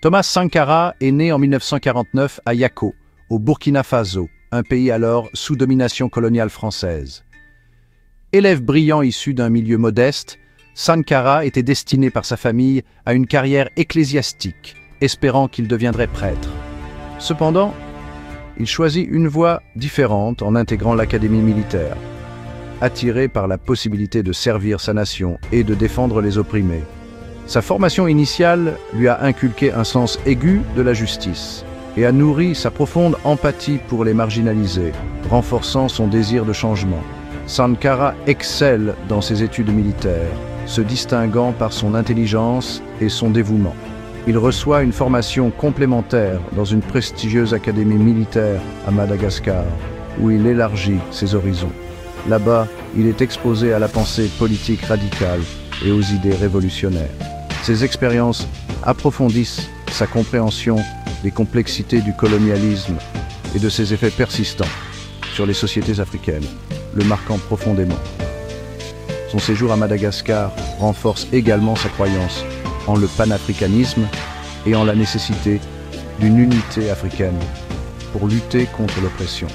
Thomas Sankara est né en 1949 à Yako, au Burkina Faso, un pays alors sous domination coloniale française. Élève brillant issu d'un milieu modeste, Sankara était destiné par sa famille à une carrière ecclésiastique, espérant qu'il deviendrait prêtre. Cependant, il choisit une voie différente en intégrant l'académie militaire, attiré par la possibilité de servir sa nation et de défendre les opprimés. Sa formation initiale lui a inculqué un sens aigu de la justice et a nourri sa profonde empathie pour les marginalisés, renforçant son désir de changement. Sankara excelle dans ses études militaires, se distinguant par son intelligence et son dévouement. Il reçoit une formation complémentaire dans une prestigieuse académie militaire à Madagascar, où il élargit ses horizons. Là-bas, il est exposé à la pensée politique radicale et aux idées révolutionnaires. Ces expériences approfondissent sa compréhension des complexités du colonialisme et de ses effets persistants sur les sociétés africaines, le marquant profondément. Son séjour à Madagascar renforce également sa croyance en le panafricanisme et en la nécessité d'une unité africaine pour lutter contre l'oppression.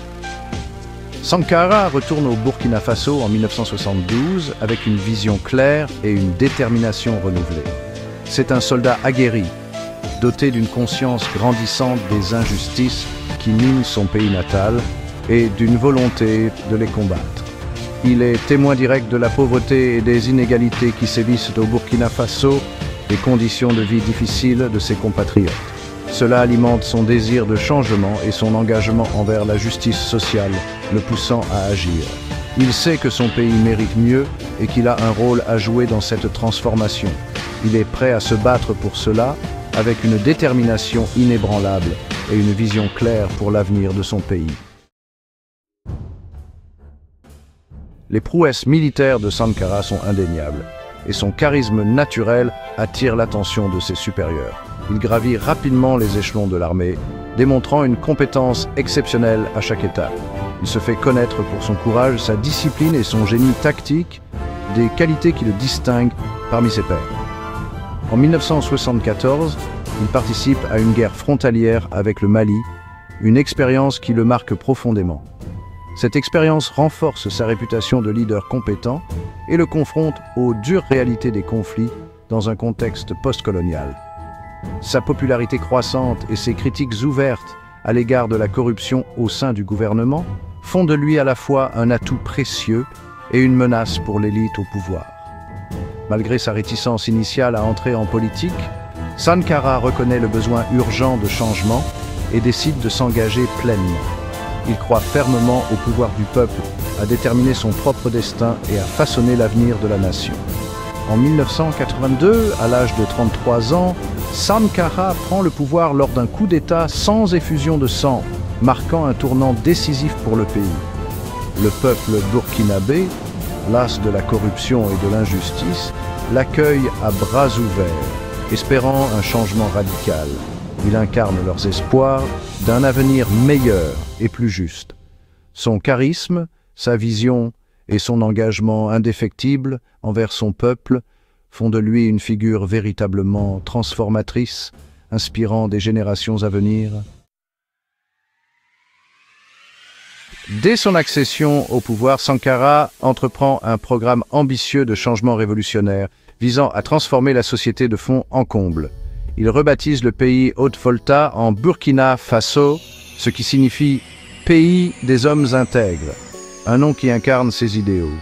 Sankara retourne au Burkina Faso en 1972 avec une vision claire et une détermination renouvelée. C'est un soldat aguerri, doté d'une conscience grandissante des injustices qui minent son pays natal et d'une volonté de les combattre. Il est témoin direct de la pauvreté et des inégalités qui sévissent au Burkina Faso, des conditions de vie difficiles de ses compatriotes. Cela alimente son désir de changement et son engagement envers la justice sociale, le poussant à agir. Il sait que son pays mérite mieux et qu'il a un rôle à jouer dans cette transformation. Il est prêt à se battre pour cela, avec une détermination inébranlable et une vision claire pour l'avenir de son pays. Les prouesses militaires de Sankara sont indéniables, et son charisme naturel attire l'attention de ses supérieurs. Il gravit rapidement les échelons de l'armée, démontrant une compétence exceptionnelle à chaque étape. Il se fait connaître pour son courage, sa discipline et son génie tactique, des qualités qui le distinguent parmi ses pairs. En 1974, il participe à une guerre frontalière avec le Mali, une expérience qui le marque profondément. Cette expérience renforce sa réputation de leader compétent et le confronte aux dures réalités des conflits dans un contexte post-colonial. Sa popularité croissante et ses critiques ouvertes à l'égard de la corruption au sein du gouvernement font de lui à la fois un atout précieux et une menace pour l'élite au pouvoir. Malgré sa réticence initiale à entrer en politique, Sankara reconnaît le besoin urgent de changement et décide de s'engager pleinement. Il croit fermement au pouvoir du peuple, à déterminer son propre destin et à façonner l'avenir de la nation. En 1982, à l'âge de 33 ans, Sankara prend le pouvoir lors d'un coup d'État sans effusion de sang, marquant un tournant décisif pour le pays. Le peuple burkinabé, las de la corruption et de l'injustice, l'accueille à bras ouverts, espérant un changement radical. Il incarne leurs espoirs d'un avenir meilleur et plus juste. Son charisme, sa vision et son engagement indéfectible envers son peuple font de lui une figure véritablement transformatrice, inspirant des générations à venir. Dès son accession au pouvoir, Sankara entreprend un programme ambitieux de changement révolutionnaire visant à transformer la société de fond en comble. Il rebaptise le pays Haute-Volta en Burkina Faso, ce qui signifie « pays des hommes intègres », un nom qui incarne ses idéaux.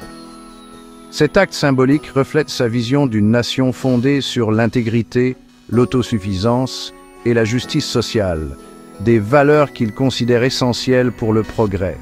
Cet acte symbolique reflète sa vision d'une nation fondée sur l'intégrité, l'autosuffisance et la justice sociale, des valeurs qu'il considère essentielles pour le progrès.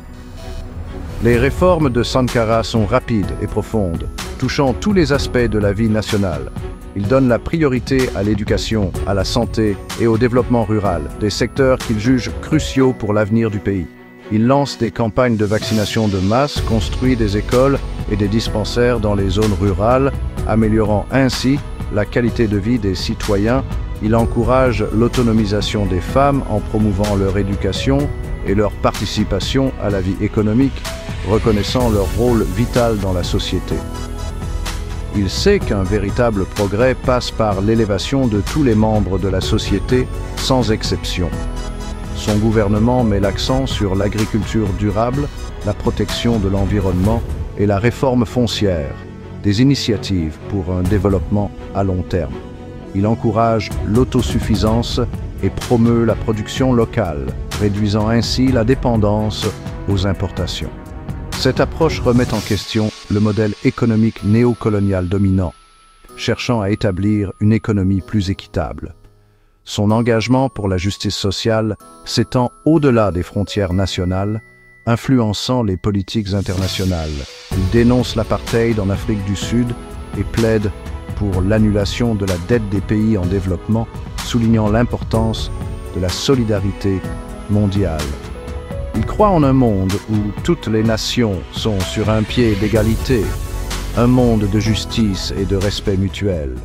Les réformes de Sankara sont rapides et profondes, touchant tous les aspects de la vie nationale. Il donne la priorité à l'éducation, à la santé et au développement rural, des secteurs qu'il juge cruciaux pour l'avenir du pays. Il lance des campagnes de vaccination de masse, construit des écoles et des dispensaires dans les zones rurales, améliorant ainsi la qualité de vie des citoyens. Il encourage l'autonomisation des femmes en promouvant leur éducation et leur participation à la vie économique, reconnaissant leur rôle vital dans la société. Il sait qu'un véritable progrès passe par l'élévation de tous les membres de la société, sans exception. Son gouvernement met l'accent sur l'agriculture durable, la protection de l'environnement et la réforme foncière, des initiatives pour un développement à long terme. Il encourage l'autosuffisance et promeut la production locale, réduisant ainsi la dépendance aux importations. Cette approche remet en question le modèle économique néocolonial dominant, cherchant à établir une économie plus équitable. Son engagement pour la justice sociale s'étend au-delà des frontières nationales, influençant les politiques internationales. Il dénonce l'apartheid en Afrique du Sud et plaide pour l'annulation de la dette des pays en développement, soulignant l'importance de la solidarité mondiale. Il croit en un monde où toutes les nations sont sur un pied d'égalité, un monde de justice et de respect mutuel.